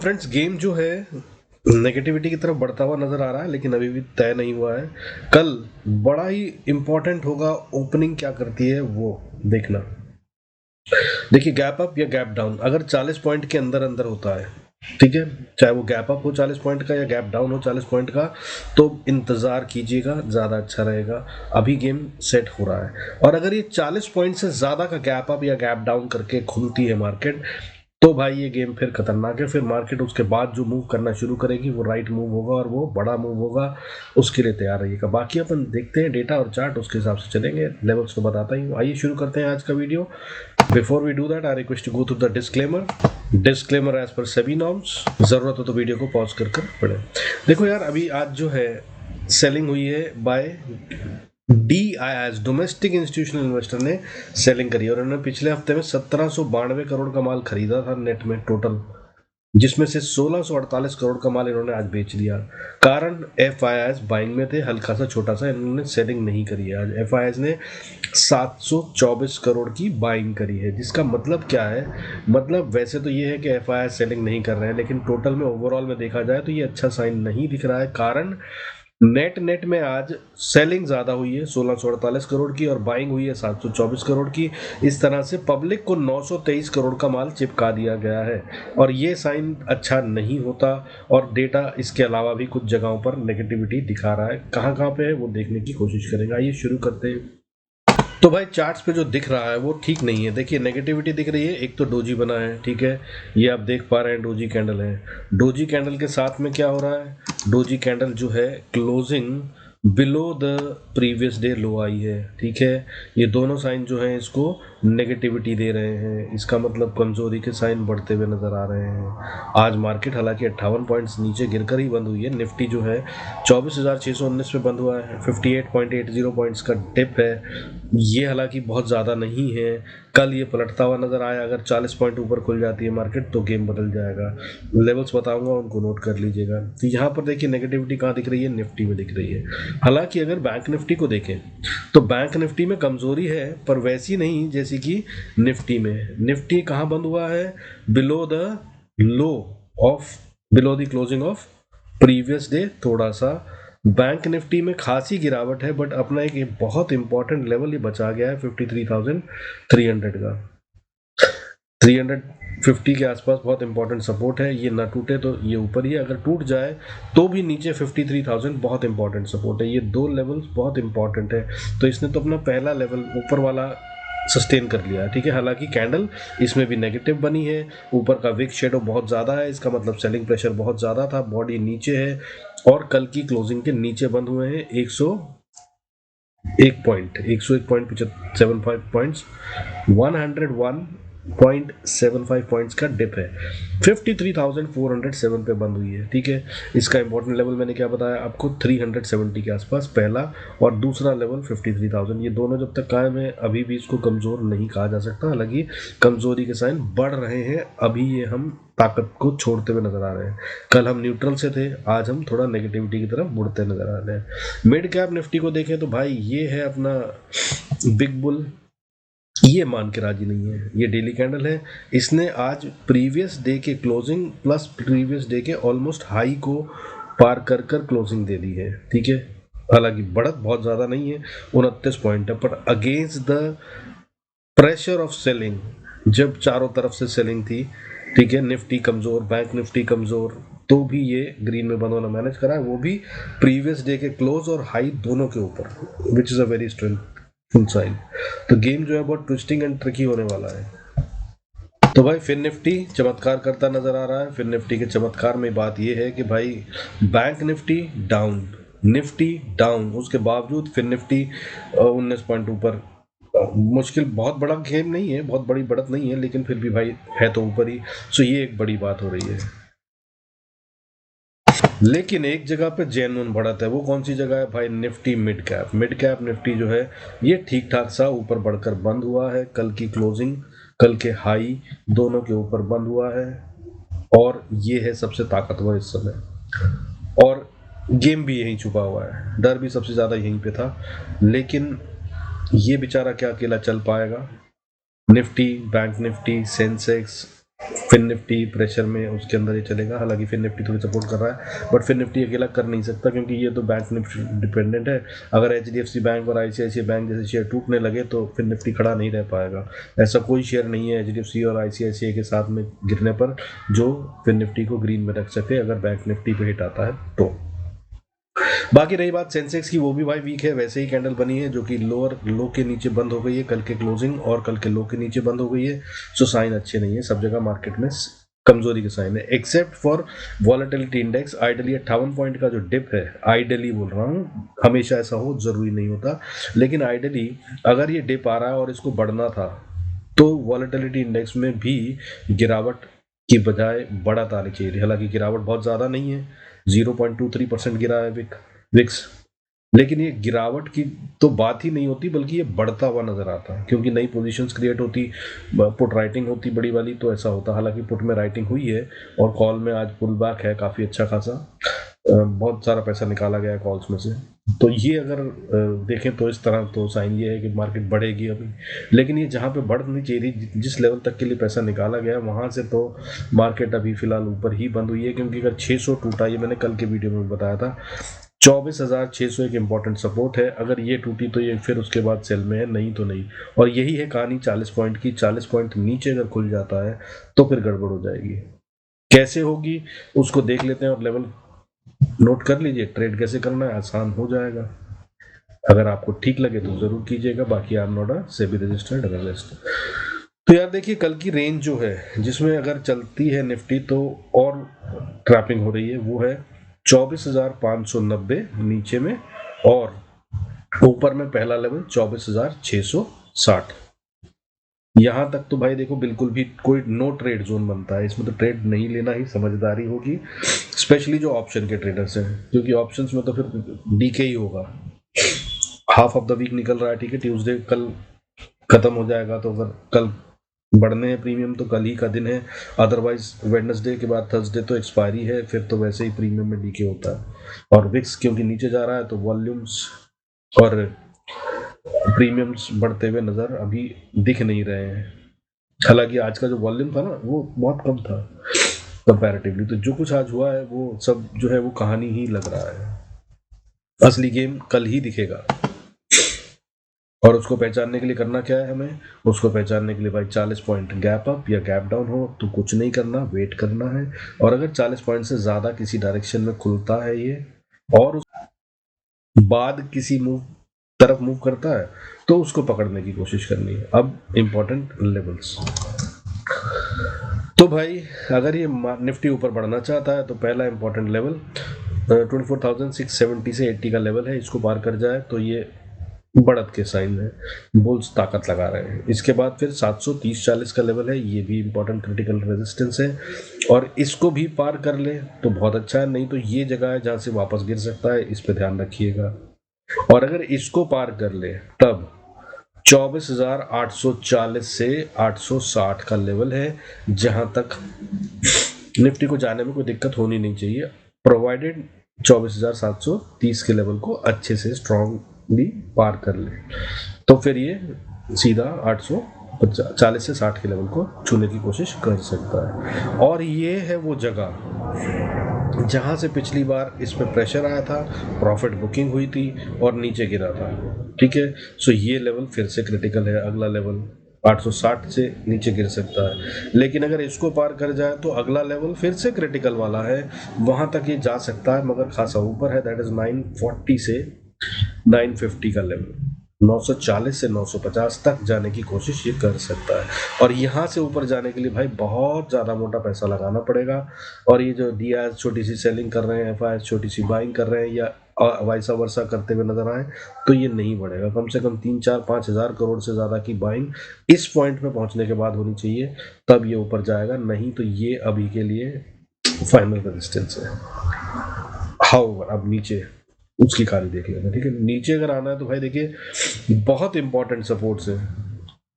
Friends game जो है negativity की तरफ बढ़ता हुआ नजर आ रहा है, लेकिन अभी भी तय नहीं हुआ है। कल बड़ा ही इंपॉर्टेंट होगा, ओपनिंग क्या करती है वो देखना। देखिए, गैप अप या गैप डाउन अगर 40 पॉइंट के अंदर अंदर होता है, ठीक है, चाहे वो गैप अप हो 40 पॉइंट का या गैप डाउन हो 40 पॉइंट का, तो इंतजार कीजिएगा, ज़्यादा अच्छा रहेगा। अभी गेम सेट हो रहा है, और अगर ये 40 पॉइंट से ज़्यादा का गैप अप या गैप डाउन करके खुलती है मार्केट, तो भाई ये गेम फिर खतरनाक है। फिर मार्केट उसके बाद जो मूव करना शुरू करेगी वो राइट मूव होगा, और वो बड़ा मूव होगा। उसके लिए तैयार रहिएगा। बाकी अपन देखते हैं डेटा और चार्ट, उसके हिसाब से चलेंगे। लेवल्स तो बताता ही हूँ। आइए शुरू करते हैं आज का video. Before we do that, I request to go through the disclaimer as per SEBI norms. जरूरत हो तो वीडियो को पॉज कर पढ़े। देखो यार, अभी आज जो है सेलिंग हुई है by DIIs, domestic institutional investor ने सेलिंग करी, और उन्होंने पिछले हफ्ते में 1792 करोड़ का माल खरीदा था नेट में टोटल, जिसमें से 1648 करोड़ का माल इन्होंने आज बेच दिया। कारण FIIs बाइंग में थे, हल्का सा छोटा सा इन्होंने सेलिंग नहीं करी है। आज FIIs ने 724 करोड़ की बाइंग करी है, जिसका मतलब क्या है? मतलब वैसे तो ये है कि FIIs सेलिंग नहीं कर रहे हैं, लेकिन टोटल में ओवरऑल में देखा जाए तो ये अच्छा साइन नहीं दिख रहा है। कारण नेट में आज सेलिंग ज्यादा हुई है 1648 करोड़ की, और बाइंग हुई है 724 करोड़ की। इस तरह से पब्लिक को 923 करोड़ का माल चिपका दिया गया है, और ये साइन अच्छा नहीं होता। और डेटा इसके अलावा भी कुछ जगहों पर नेगेटिविटी दिखा रहा है। कहाँ कहाँ पे है वो देखने की कोशिश करेंगे। आइए शुरू करते हैं। तो भाई चार्ट्स पे जो दिख रहा है वो ठीक नहीं है। देखिए, नेगेटिविटी दिख रही है। एक तो डोजी बना है, ठीक है, ये आप देख पा रहे हैं, डोजी कैंडल है। डोजी कैंडल के साथ में क्या हो रहा है? डोजी कैंडल जो है closing below the previous day low आई है, ठीक है। ये दोनों साइन जो हैं इसको नेगेटिविटी दे रहे हैं। इसका मतलब कमजोरी के साइन बढ़ते हुए नजर आ रहे हैं। आज मार्केट हालांकि 58 पॉइंट्स नीचे गिरकर ही बंद हुई है। निफ्टी जो है 24,619 पे बंद हुआ है। 58.80 पॉइंट्स का डिप है। ये हालांकि बहुत ज़्यादा नहीं है। कल ये पलटता हुआ नजर आया। अगर 40 पॉइंट ऊपर खुल जाती है मार्केट तो गेम बदल जाएगा। लेवल्स बताऊंगा, उनको नोट कर लीजिएगा। तो यहाँ पर देखिए नेगेटिविटी कहाँ दिख रही है? निफ्टी में दिख रही है। हालांकि अगर बैंक निफ्टी को देखें तो बैंक निफ्टी में कमजोरी है, पर वैसी नहीं जैसी कि निफ्टी में। निफ्टी कहाँ बंद हुआ है? Below the low of, below the closing of previous day थोड़ा सा। बैंक निफ्टी में खासी गिरावट है, बट अपना एक बहुत इंपॉर्टेंट लेवल ये बचा गया है 53,300 का। 350 के आसपास बहुत इंपॉर्टेंट सपोर्ट है। ये ना टूटे तो ये ऊपर ही है, अगर टूट जाए तो भी नीचे 53,000 बहुत इंपॉर्टेंट सपोर्ट है। ये दो लेवल्स बहुत इंपॉर्टेंट है। तो इसने तो अपना पहला लेवल ऊपर वाला सस्टेन कर लिया है, ठीक है। हालांकि कैंडल इसमें भी नेगेटिव बनी है। ऊपर का विक शेडो बहुत ज़्यादा है, इसका मतलब सेलिंग प्रेशर बहुत ज़्यादा था। बॉडी नीचे है, और कल की क्लोजिंग के नीचे बंद हुए हैं 101.75 पॉइंट्स, 101.75 पॉइंट्स का डिप है। 53,407 पे बंद हुई है, ठीक है। इसका इंपॉर्टेंट लेवल मैंने क्या बताया आपको? 370 के आसपास पहला, और दूसरा लेवल 53,000। ये दोनों जब तक कायम है अभी भी इसको कमजोर नहीं कहा जा सकता। हालांकि कमजोरी के साइन बढ़ रहे हैं। अभी ये हम ताकत को छोड़ते हुए नजर आ रहे हैं। कल हम न्यूट्रल से थे, आज हम थोड़ा नेगेटिविटी की तरफ मुड़ते नजर आ रहे हैं। मिड कैप निफ्टी को देखें तो भाई ये है अपना बिग बुल। ये मान के राजी नहीं है। ये डेली कैंडल है। इसने आज प्रीवियस डे के क्लोजिंग प्लस प्रीवियस डे के ऑलमोस्ट हाई को पार कर कर क्लोजिंग दे दी है, ठीक है। हालांकि बढ़त बहुत ज्यादा नहीं है, 29 पॉइंट है, पर against the pressure of selling, जब चारों तरफ से सेलिंग थी, ठीक है, निफ्टी कमजोर, बैंक निफ्टी कमजोर, तो भी ये ग्रीन में बंद होना मैनेज करा है, वो भी प्रीवियस डे के क्लोज और हाई दोनों के ऊपर, which is a very strength sign. तो गेम जो है बहुत ट्विस्टिंग एंड ट्रिकी होने वाला है। तो भाई फिर निफ्टी चमत्कार करता नजर आ रहा है। फिर निफ्टी के चमत्कार में बात यह है कि भाई bank Nifty down, Nifty down, उसके बावजूद फिर निफ्टी 19 पॉइंट ऊपर। मुश्किल, बहुत बड़ा गेम नहीं है, बहुत बड़ी बढ़त नहीं है, लेकिन फिर भी भाई है तो ऊपर ही। सो ये एक बड़ी बात हो रही है। लेकिन एक जगह पे जेन्युइन बढ़त है। वो कौन सी जगह है भाई? Nifty mid cap. Mid cap Nifty जो है ये ठीक ठाक सा ऊपर बढ़कर बंद हुआ है। कल की क्लोजिंग, कल के हाई दोनों के ऊपर बंद हुआ है, और ये है सबसे ताकतवर इस समय। और गेम भी यहीं छुपा हुआ है, डर भी सबसे ज्यादा यहीं पे था। लेकिन ये बेचारा क्या अकेला चल पाएगा? Nifty, bank Nifty, Sensex, fin Nifty pressure में उसके अंदर ये चलेगा, हालांकि फिन निफ्टी थोड़ी सपोर्ट कर रहा है, बट फिन निफ्टी अकेला कर नहीं सकता क्योंकि ये तो बैंक निफ्टी डिपेंडेंट है। अगर एचडीएफसी बैंक और आईसीआईसीआई बैंक जैसे शेयर टूटने लगे तो फिन निफ्टी खड़ा नहीं रह पाएगा। ऐसा कोई शेयर नहीं है एचडीएफसी और आईसीआईसीआई के साथ में गिरने पर जो फिन निफ्टी को ग्रीन में रख सके अगर बैंक निफ्टी पे हिट आता है तो। बाकी रही बात सेंसेक्स की, वो भी भाई वीक है, वैसे ही कैंडल बनी है जो कि लोअर लो के नीचे बंद हो गई है कल के क्लोजिंग, और कल के लो के नीचे बंद हो गई है। सो साइन अच्छे नहीं है, सब जगह मार्केट में कमजोरी के साइन है except for volatility index. Ideally 58 point का जो डिप है, आइडली बोल रहा हूँ, हमेशा ऐसा हो जरूरी नहीं होता, लेकिन आइडली अगर ये डिप आ रहा है और इसको बढ़ना था तो वॉलेटिलिटी इंडेक्स में भी गिरावट की बजाय बढ़त आनी चाहिए। हालांकि गिरावट बहुत ज़्यादा नहीं है, 0.23% गिरा है विक्स, लेकिन ये गिरावट की तो बात ही नहीं होती बल्कि ये बढ़ता हुआ नजर आता है क्योंकि नई पोजीशंस क्रिएट होती, पुट राइटिंग होती बड़ी वाली, तो ऐसा होता। हालांकि पुट में राइटिंग हुई है और कॉल में आज पुल बैक है काफ़ी अच्छा खासा, बहुत सारा पैसा निकाला गया है कॉल्स में से। तो ये अगर देखें तो इस तरह तो साइन ये है कि मार्केट बढ़ेगी अभी, लेकिन ये जहाँ पे बढ़नी चाहिए थी, जिस लेवल तक के लिए पैसा निकाला गया वहाँ से तो मार्केट अभी फिलहाल ऊपर ही बंद हुई है क्योंकि अगर 600 टूटा, ये मैंने कल के वीडियो में बताया था, 24,600 एक इम्पॉर्टेंट सपोर्ट है, अगर ये टूटी तो ये फिर उसके बाद सेल में है, नहीं तो नहीं। और यही है कहानी 40 पॉइंट की, 40 पॉइंट नीचे अगर खुल जाता है तो फिर गड़बड़ हो जाएगी। कैसे होगी उसको देख लेते हैं और लेवल नोट कर लीजिए, ट्रेड कैसे करना है आसान हो जाएगा। अगर आपको ठीक लगे तो जरूर कीजिएगा, बाकी I am not a SEBI registered analyst. तो यार देखिए कल की रेंज जो है जिसमें अगर चलती है निफ्टी तो और ट्रैपिंग हो रही है, वो है 24,590 नीचे में, और ऊपर में पहला लेवल 24,660। यहां तक तो भाई देखो बिल्कुल भी कोई नो ट्रेड जोन बनता है, इसमें तो ट्रेड नहीं लेना ही समझदारी होगी, स्पेशली जो ऑप्शन के ट्रेडर्स हैं, क्योंकि ऑप्शंस में तो फिर डीके ही होगा। हाफ ऑफ द वीक निकल रहा है, ठीक है, ट्यूसडे कल खत्म हो जाएगा, तो अगर कल बढ़ने हैं प्रीमियम तो कल ही का दिन है, अदरवाइज वेडनेसडे के बाद थर्सडे तो एक्सपायरी है, फिर तो वैसे ही प्रीमियम में डीके होता है। और विक्स क्योंकि नीचे जा रहा है तो वॉल्यूम्स और प्रीमियम्स बढ़ते हुए नजर अभी दिख नहीं रहे हैं। हालांकि आज का जो वॉल्यूम था ना वो बहुत कम था कंपैरेटिवली, तो जो कुछ आज हुआ है वो सब जो है वो कहानी ही लग रहा है, असली गेम कल ही दिखेगा। और उसको पहचानने के लिए करना क्या है हमें, उसको पहचानने के लिए भाई 40 पॉइंट गैप अप या गैप डाउन हो तो कुछ नहीं करना, वेट करना है। और अगर 40 पॉइंट से ज्यादा किसी डायरेक्शन में खुलता है ये और उस बाद किसी मूव तरफ मूव करता है तो उसको पकड़ने की कोशिश करनी है। अब इंपॉर्टेंट लेवल्स, तो भाई अगर ये निफ्टी ऊपर बढ़ना चाहता है तो पहला इंपॉर्टेंट लेवल 24,670 से 80 का लेवल है, इसको पार कर जाए तो ये बढ़त के साइन है, बुल्स ताकत लगा रहे हैं। इसके बाद फिर 730-40 का लेवल है, ये भी इंपॉर्टेंट क्रिटिकल रेजिस्टेंस है, और इसको भी पार कर ले तो बहुत अच्छा है, नहीं तो ये जगह है जहां से वापस गिर सकता है, इस पे ध्यान रखिएगा। और अगर इसको पार कर ले तब 24,840 से 860 का लेवल है, जहां तक निफ्टी को जाने में कोई दिक्कत होनी नहीं चाहिए, प्रोवाइडेड 24,730 के लेवल को अच्छे से स्ट्रांगली पार कर ले, तो फिर ये सीधा 840 से 60 के लेवल को छूने की कोशिश कर सकता है। और ये है वो जगह जहां से पिछली बार इस पे प्रेशर आया था, प्रॉफिट बुकिंग हुई थी और नीचे गिरा था, ठीक है। सो ये लेवल फिर से क्रिटिकल है, अगला लेवल 860 से नीचे गिर सकता है, लेकिन अगर इसको पार कर जाए तो अगला लेवल फिर से क्रिटिकल वाला है, वहां तक ये जा सकता है मगर खासा ऊपर है, दैट इज 940 से 950 का लेवल, 940 से 950 तक जाने की कोशिश ये कर सकता है। और यहाँ से ऊपर जाने के लिए भाई बहुत ज़्यादा मोटा पैसा लगाना पड़ेगा, और ये जो डीआईएस छोटी सी सेलिंग कर रहे हैं, एफआईएस छोटी सी बाइंग कर रहे हैं या वाइसा वर्सा करते हुए नजर आए तो ये नहीं बढ़ेगा। कम से कम 3-4-5 हज़ार करोड़ से ज़्यादा की बाइंग इस पॉइंट पे पहुंचने के बाद होनी चाहिए, तब ये ऊपर जाएगा, नहीं तो ये अभी के लिए फाइनल रेजिस्टेंस है। हाउ अब नीचे उसकी खाली देख लेना, ठीक है। नीचे अगर आना है तो भाई देखिए बहुत इंपॉर्टेंट सपोर्ट्स है,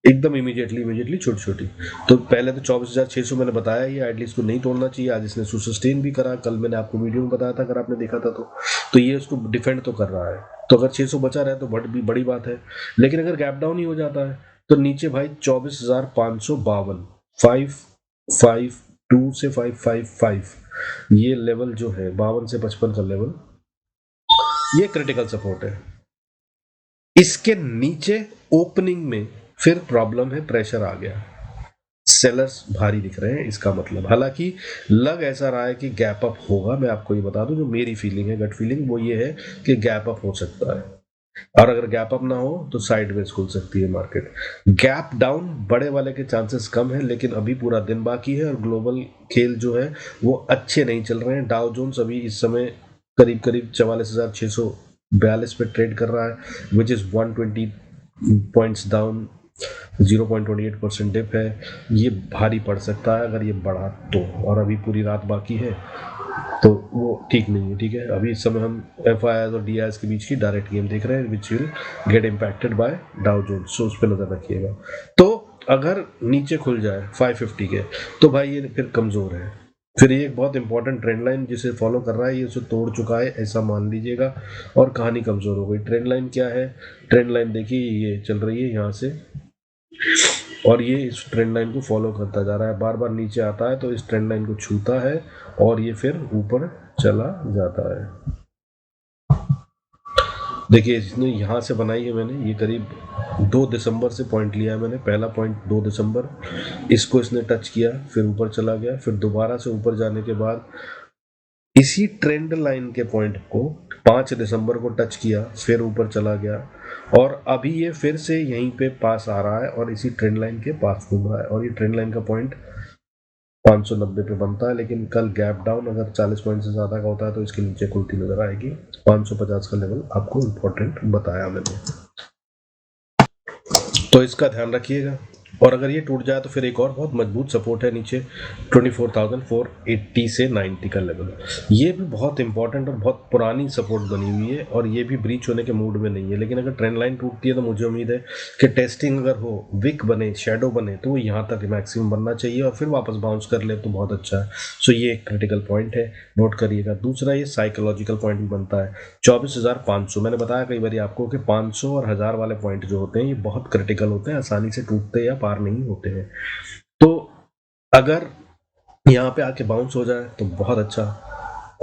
एकदम इमीडिएटली छोटी छोटी। तो पहले तो 24,600 मैंने बताया, ये एटलीस्ट को नहीं तोड़ना चाहिए, आज इसने सुसस्टेन भी करा, कल मैंने आपको वीडियो में बताया था अगर आपने देखा था तो ये उसको डिफेंड तो कर रहा है, तो अगर 600 बचा रहा है तो बड़ी बात है। लेकिन अगर गैप डाउन ही हो जाता है तो नीचे भाई 24,552 52 से 555 ये लेवल जो है 52 से 55 का लेवल, ये क्रिटिकल सपोर्ट है। इसके नीचे ओपनिंग में फिर प्रॉब्लम है, प्रेशर आ गया, सेलर्स भारी दिख रहे हैं, इसका मतलब हालांकि लग ऐसा रहा है कि गैप अप होगा। मैं आपको ये बता दूं, जो मेरी फीलिंग है, गट फीलिंग, वो ये है कि गैप अप हो सकता है, और अगर गैप अप ना हो तो साइडवेज खुल सकती है मार्केट। गैप डाउन बड़े वाले के चांसेस कम है, लेकिन अभी पूरा दिन बाकी है और ग्लोबल खेल जो है वो अच्छे नहीं चल रहे हैं। डाउ जोन्स अभी इस समय करीब करीब 44,642 पे ट्रेड कर रहा है, which is 120 points down, 0.28% dip है। ये भारी पड़ सकता है अगर ये बढ़ा तो, और अभी पूरी रात बाकी है, तो वो ठीक नहीं है। ठीक है, अभी इस समय हम एफ और डी के बीच की डायरेक्ट गेम देख रहे हैं, which will get impacted by Dow Jones, so उस पर नजर रखिएगा। तो अगर नीचे खुल जाए 550 के, तो भाई ये फिर कमजोर है, फिर ये एक बहुत इंपॉर्टेंट ट्रेंड लाइन जिसे फॉलो कर रहा है, ये उसे तोड़ चुका है ऐसा मान लीजिएगा, और कहानी कमजोर हो गई। ट्रेंड लाइन क्या है? ट्रेंड लाइन देखिए, ये चल रही है यहाँ से, और ये इस ट्रेंड लाइन को फॉलो करता जा रहा है, बार बार नीचे आता है तो इस ट्रेंड लाइन को छूता है और ये फिर ऊपर चला जाता है। देखिए इसने यहाँ से बनाई है मैंने, ये करीब 2 दिसंबर से पॉइंट लिया है मैंने, पहला पॉइंट 2 दिसंबर, इसको इसने टच किया, फिर ऊपर चला गया, फिर दोबारा से ऊपर जाने के बाद इसी ट्रेंड लाइन के पॉइंट को 5 दिसंबर को टच किया, फिर ऊपर चला गया, और अभी ये फिर से यहीं पे पास आ रहा है और इसी ट्रेंड लाइन के पास घूम रहा है, और ये ट्रेंड लाइन का पॉइंट 590 पे बनता है, लेकिन कल गैप डाउन अगर 40 पॉइंट से ज़्यादा का होता है तो इसके नीचे खुलती नजर आएगी। 550 का लेवल आपको इम्पोर्टेंट बताया मैंने, तो इसका ध्यान रखिएगा। और अगर ये टूट जाए तो फिर एक और बहुत मजबूत सपोर्ट है नीचे, 24,480 से 90 का लेवल, ये भी बहुत इंपॉर्टेंट और बहुत पुरानी सपोर्ट बनी हुई है, और ये भी ब्रीच होने के मूड में नहीं है। लेकिन अगर ट्रेंड लाइन टूटती है तो मुझे उम्मीद है कि टेस्टिंग अगर हो, विक बने, शेडो बने, तो वो यहाँ तक मैक्सिमम बनना चाहिए और फिर वापस बाउंस कर ले तो बहुत अच्छा है। सो ये एक क्रिटिकल पॉइंट है, नोट करिएगा। दूसरा, ये साइकोलॉजिकल पॉइंट भी बनता है 24,500। मैंने बताया कई बार आपको कि 500 और 1000 वाले पॉइंट जो होते हैं ये बहुत क्रिटिकल होते हैं, आसानी से टूटते या पार नहीं होते हैं। तो अगर यहाँ पे आके बाउंस हो जाए तो बहुत अच्छा,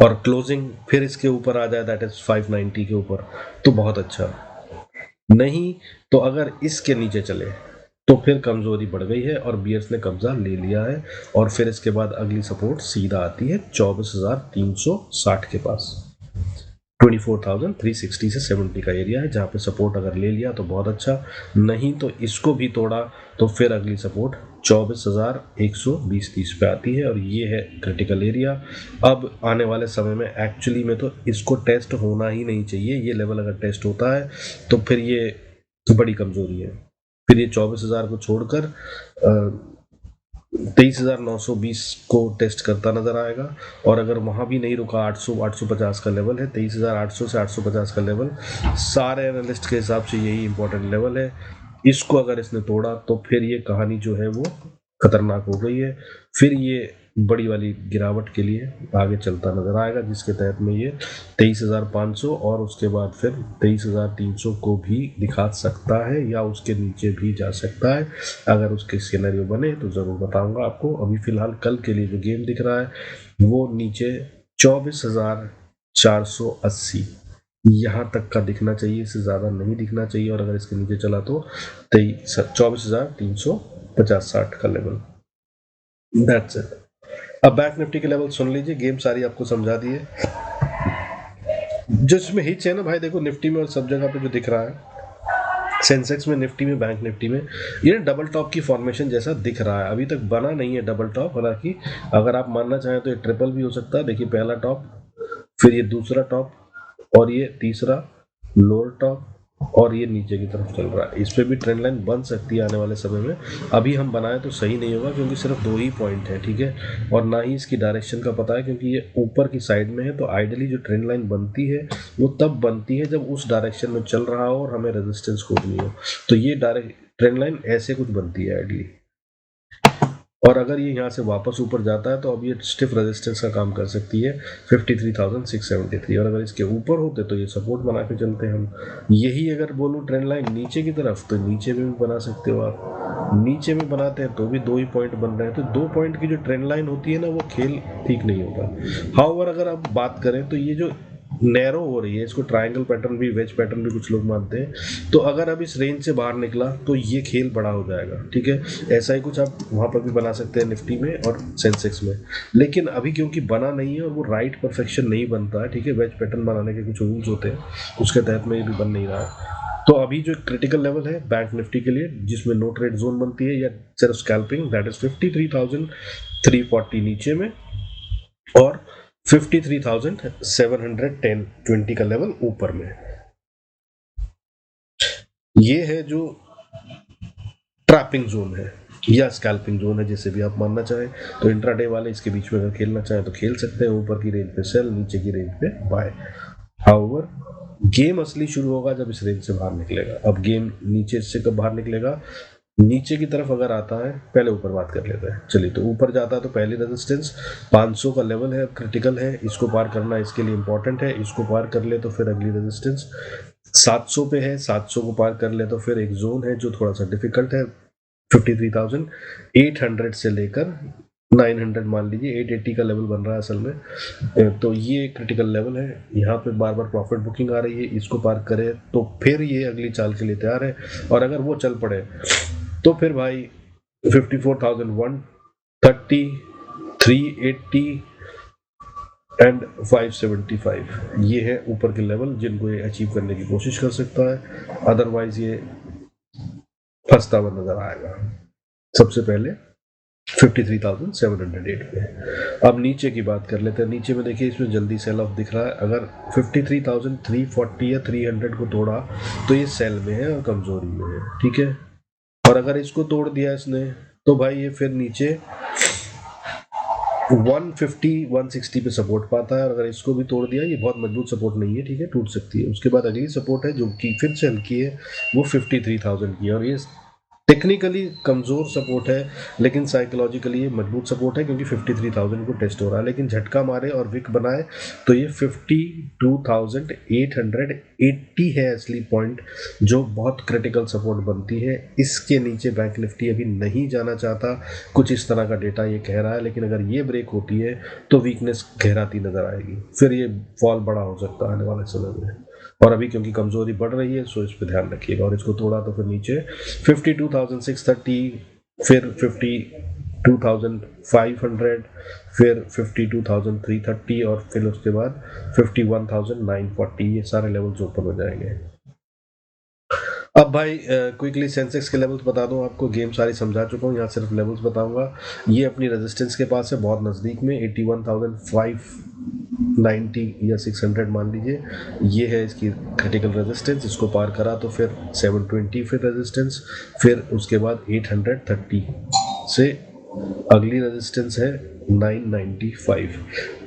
और क्लोजिंग फिर इसके ऊपर आ जाए, दैट इज 590 के ऊपर, तो बहुत अच्छा। नहीं तो अगर इसके नीचे चले तो फिर कमजोरी बढ़ गई है और बियर्स ने कब्जा ले लिया है, और फिर इसके बाद अगली सपोर्ट सीधा आती है 24,360 के पास। 24,360 से 70 का एरिया है जहाँ पे सपोर्ट अगर ले लिया तो बहुत अच्छा, नहीं तो इसको भी तोड़ा तो फिर अगली सपोर्ट 24,120-30 पे आती है, और ये है क्रिटिकल एरिया। अब आने वाले समय में एक्चुअली में तो इसको टेस्ट होना ही नहीं चाहिए, ये लेवल अगर टेस्ट होता है तो फिर ये बड़ी कमजोरी है, फिर ये 24,000 को छोड़कर 23,920 को टेस्ट करता नजर आएगा, और अगर वहां भी नहीं रुका, 800-850 का लेवल है, 23,800 से 850 का लेवल सारे एनालिस्ट के हिसाब से यही इंपॉर्टेंट लेवल है। इसको अगर इसने तोड़ा तो फिर ये कहानी जो है वो खतरनाक हो गई है, फिर ये बड़ी वाली गिरावट के लिए आगे चलता नजर आएगा, जिसके तहत में ये 23,500 और उसके बाद फिर 23,300 को भी दिखा सकता है या उसके नीचे भी जा सकता है। अगर उसके सिनेरियो बने तो ज़रूर बताऊंगा आपको। अभी फिलहाल कल के लिए जो गेम दिख रहा है वो नीचे 24,480 यहाँ तक का दिखना चाहिए, इससे ज़्यादा नहीं दिखना चाहिए, और अगर इसके नीचे चला तो 24,350-60 का लेवल। That's it. अब बैंक निफ्टी के लेवल सुन लीजिए, गेम सारी आपको समझा दी है। जो इसमें हिच है ना भाई, देखो निफ्टी में और सब जगह पे जो दिख रहा है, सेंसेक्स में, निफ्टी में, बैंक निफ्टी में, ये डबल टॉप की फॉर्मेशन जैसा दिख रहा है। अभी तक बना नहीं है डबल टॉप, हालांकि अगर आप मानना चाहें तो ये ट्रिपल भी हो सकता है। देखिए पहला टॉप, फिर ये दूसरा टॉप, और ये तीसरा लोअर टॉप, और ये नीचे की तरफ चल रहा है। इस पे भी ट्रेंड लाइन बन सकती है आने वाले समय में। अभी हम बनाए तो सही नहीं होगा क्योंकि सिर्फ 2 ही पॉइंट है, ठीक है, और ना ही इसकी डायरेक्शन का पता है, क्योंकि ये ऊपर की साइड में है। तो आइडियली जो ट्रेंड लाइन बनती है वो तब बनती है जब उस डायरेक्शन में चल रहा हो और हमें रेजिस्टेंस खोजनी हो, तो ये डायरेक्ट ट्रेंड लाइन ऐसे कुछ बनती है आइडियली। और अगर ये यहाँ से वापस ऊपर जाता है तो अब ये स्टिफ रेजिस्टेंस का काम कर सकती है 53,673, और अगर इसके ऊपर होते तो ये सपोर्ट बना के चलते हैं हम। यही अगर बोलूँ ट्रेंड लाइन नीचे की तरफ, तो नीचे में भी बना सकते हो आप, नीचे में बनाते हैं तो भी 2 ही पॉइंट बन रहे हैं, तो 2 पॉइंट की जो ट्रेंड लाइन होती है ना, वो खेल ठीक नहीं होता। हाउएवर अगर आप बात करें तो ये जो नैरो हो रही है, इसको ट्रायंगल पैटर्न भी, वेज पैटर्न भी कुछ लोग मानते हैं, तो अगर अब इस रेंज से बाहर निकला तो ये खेल बड़ा हो जाएगा, ठीक है। ऐसा ही कुछ आप वहां पर भी बना सकते हैं निफ्टी में और सेंसेक्स में, लेकिन अभी क्योंकि बना नहीं है और वो राइट परफेक्शन नहीं बनता है, ठीक है, वेज पैटर्न बनाने के कुछ रूल्स होते हैं, उसके तहत में ये भी बन नहीं रहा है। तो अभी जो क्रिटिकल लेवल है बैंक निफ्टी के लिए, जिसमें नो ट्रेड जोन बनती है या सिर्फ स्कैल्पिंग, दैट इज 53,340 नीचे में, और 53,710 का लेवल ऊपर में। ये है जो ट्रैपिंग जोन है या स्कैल्पिंग जोन है, जैसे भी आप मानना चाहें। तो इंट्राडे वाले इसके बीच में अगर खेलना चाहें तो खेल सकते हैं, ऊपर की रेंज पे सेल, नीचे की रेंज पे बाय। हाउएवर गेम असली शुरू होगा जब इस रेंज से बाहर निकलेगा। अब गेम नीचे से कब बाहर निकलेगा, नीचे की तरफ अगर आता है, पहले ऊपर बात कर लेते हैं। चलिए, तो ऊपर जाता है तो पहली रेजिस्टेंस 500 का लेवल है, क्रिटिकल है, इसको पार करना इसके लिए इंपॉर्टेंट है। इसको पार कर ले तो फिर अगली रेजिस्टेंस 700 पे है, 700 को पार कर ले तो फिर एक जोन है जो थोड़ा सा डिफिकल्ट है, 53,800 से लेकर 900 मान लीजिए, 880 का लेवल बन रहा है असल में। तो ये क्रिटिकल लेवल है, यहाँ पे बार बार प्रॉफिट बुकिंग आ रही है, इसको पार करे तो फिर ये अगली चाल के लिए तैयार है। और अगर वो चल पड़े तो फिर भाई 54,130, 380 एंड 575, ये है ऊपर के लेवल जिनको ये अचीव करने की कोशिश कर सकता है, अदरवाइज ये फंसता हुआ नजर आएगा। सबसे पहले 53,708 पे। अब नीचे की बात कर लेते हैं। नीचे में देखिए, इसमें जल्दी सेल ऑफ दिख रहा है। अगर 53,340 या 300 को तोड़ा तो ये सेल में है और कमजोरी में है, ठीक है। और अगर इसको तोड़ दिया इसने तो भाई ये फिर नीचे 150 160 पे सपोर्ट पाता है, और अगर इसको भी तोड़ दिया, ये बहुत मजबूत सपोर्ट नहीं है, ठीक है, टूट सकती है। उसके बाद अगली सपोर्ट है जो कि फिर से हल्की है, वो 53,000 की है, और ये टेक्निकली कमजोर सपोर्ट है लेकिन साइकोलॉजिकली ये मजबूत सपोर्ट है, क्योंकि 53,000 को टेस्ट हो रहा है। लेकिन झटका मारे और विक बनाए तो ये 52,880 है असली पॉइंट, जो बहुत क्रिटिकल सपोर्ट बनती है। इसके नीचे बैंक निफ्टी अभी नहीं जाना चाहता, कुछ इस तरह का डेटा ये कह रहा है। लेकिन अगर ये ब्रेक होती है तो वीकनेस गहराती नजर आएगी, फिर ये फॉल बड़ा हो सकता है आने वाले समय में। और अभी क्योंकि कमजोरी बढ़ रही है, सो इस पर ध्यान रखिएगा। और इसको तोड़ा तो फिर नीचे 52,630, फिर 52,500, फिर 52,330, और फिर उसके बाद 51,940, ये सारे लेवल्स ओपन हो जाएंगे। अब भाई क्विकली सेंसेक्स के लेवल्स बता दूं आपको, गेम सारी समझा चुका हूँ, यहाँ सिर्फ लेवल्स बताऊंगा। ये अपनी रेजिस्टेंस के पास है, बहुत नज़दीक में, 81,590 या 600 मान लीजिए, ये है इसकी क्रिटिकल रेजिस्टेंस। इसको पार करा तो फिर 720 फिर रेजिस्टेंस, फिर उसके बाद 830 से अगली रेजिस्टेंस है 995,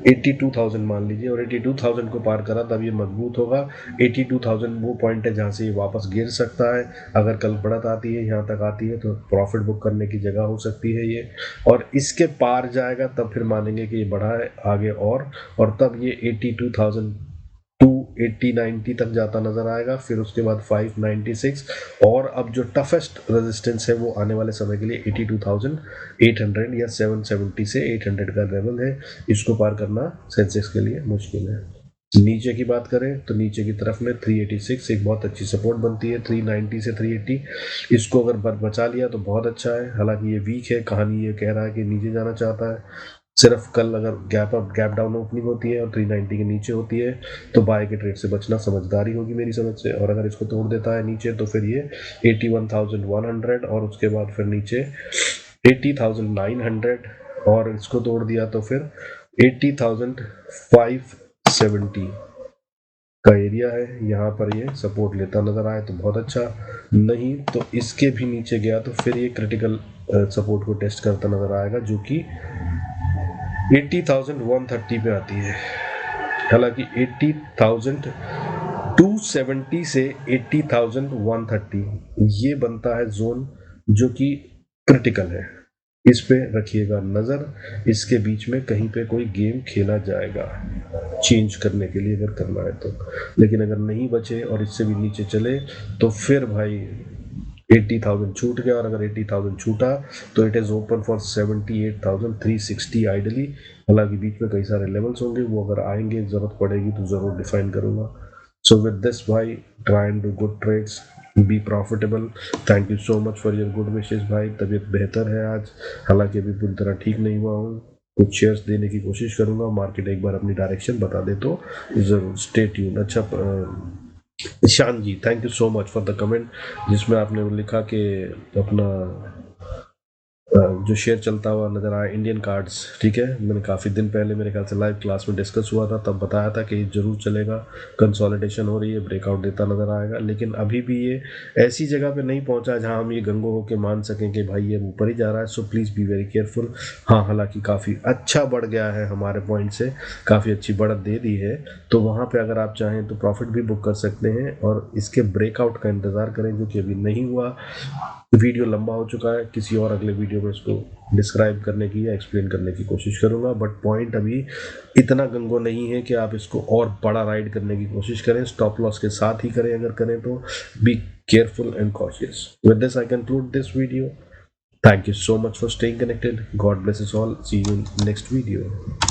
82,000 मान लीजिए, और 82,000 को पार करा तब ये मजबूत होगा। 82,000 वो पॉइंट है जहाँ से ये वापस गिर सकता है। अगर कल बढ़त आती है, यहाँ तक आती है, तो प्रॉफिट बुक करने की जगह हो सकती है ये, और इसके पार जाएगा तब फिर मानेंगे कि ये बढ़ा है आगे, और तब ये 82,000 टू 80-90 तक जाता नजर आएगा। फिर उसके बाद 596, और अब जो टफेस्ट रेजिस्टेंस है वो आने वाले समय के लिए 82,800 या 770 से 800 का लेवल है। इसको पार करना सेंसेक्स के लिए मुश्किल है। नीचे की बात करें तो नीचे की तरफ में 386 एक बहुत अच्छी सपोर्ट बनती है, 390 से 380, इसको अगर बचा लिया तो बहुत अच्छा है। हालांकि ये वीक है, कहानी ये कह रहा है कि नीचे जाना चाहता है। सिर्फ कल अगर गैप डाउन ओपनिंग होती है और 390 के नीचे होती है तो बाय के ट्रेड से बचना समझदारी होगी मेरी समझ से। और अगर इसको तोड़ देता है नीचे तो फिर ये 81,100, और उसके बाद फिर नीचे 80,900, और इसको तोड़ दिया तो फिर 80,570 का एरिया है। यहाँ पर ये सपोर्ट लेता नजर आए तो बहुत अच्छा, नहीं तो इसके भी नीचे गया तो फिर ये क्रिटिकल सपोर्ट को टेस्ट करता नजर आएगा, जो कि 80,130 पे आती है। हालांकि 80,270 से 80,130 ये बनता है जोन जो कि क्रिटिकल है। इस पे रखिएगा नज़र, इसके बीच में कहीं पे कोई गेम खेला जाएगा चेंज करने के लिए अगर करना है तो। लेकिन अगर नहीं बचे और इससे भी नीचे चले तो फिर भाई 80,000 छूट गया, और अगर 80,000 छूटा तो it is open for 78,360 ideally. हालांकि बीच में कई सारे लेवल्स होंगे, वो अगर आएंगे ज़रूरत पड़ेगी तो ज़रूर डिफाइन करूँगा। सो विद दिस भाई, try and do good trades, be profitable. Thank you so much for your good wishes भाई। तबीयत बेहतर है आज, हालांकि अभी पूरी तरह ठीक नहीं हुआ हूँ। कुछ शेयर्स देने की कोशिश करूंगा, मार्केट एक बार अपनी डायरेक्शन बता दे तो ज़रूर स्टे ट्यून। अच्छा Ishan ji, thank you so much for the comment, जिसमें आपने लिखा कि अपना जो शेयर चलता हुआ नज़र आया इंडियन कार्ड्स, ठीक है। मैंने काफ़ी दिन पहले मेरे ख्याल से लाइव क्लास में डिस्कस हुआ था, तब बताया था कि ये ज़रूर चलेगा, कंसोलिडेशन हो रही है, ब्रेकआउट देता नज़र आएगा। लेकिन अभी भी ये ऐसी जगह पे नहीं पहुंचा जहां हम ये गंगो होके मान सकें कि भाई ये ऊपर ही जा रहा है। So please be very careful. हाँ, हालांकि काफ़ी अच्छा बढ़ गया है हमारे पॉइंट से, काफ़ी अच्छी बढ़त दे दी है, तो वहाँ पर अगर आप चाहें तो प्रॉफिट भी बुक कर सकते हैं और इसके ब्रेकआउट का इंतज़ार करें, जो कि अभी नहीं हुआ। वीडियो लंबा हो चुका है, किसी और अगले वीडियो में इसको डिस्क्राइब करने की या एक्सप्लेन करने की कोशिश करूंगा। बट पॉइंट अभी इतना गंगो नहीं है कि आप इसको और बड़ा राइड करने की कोशिश करें। स्टॉप लॉस के साथ ही करें अगर करें तो। Be careful and cautious. With this I conclude this video. Thank you so much for staying connected. God bless us all. See you in next video.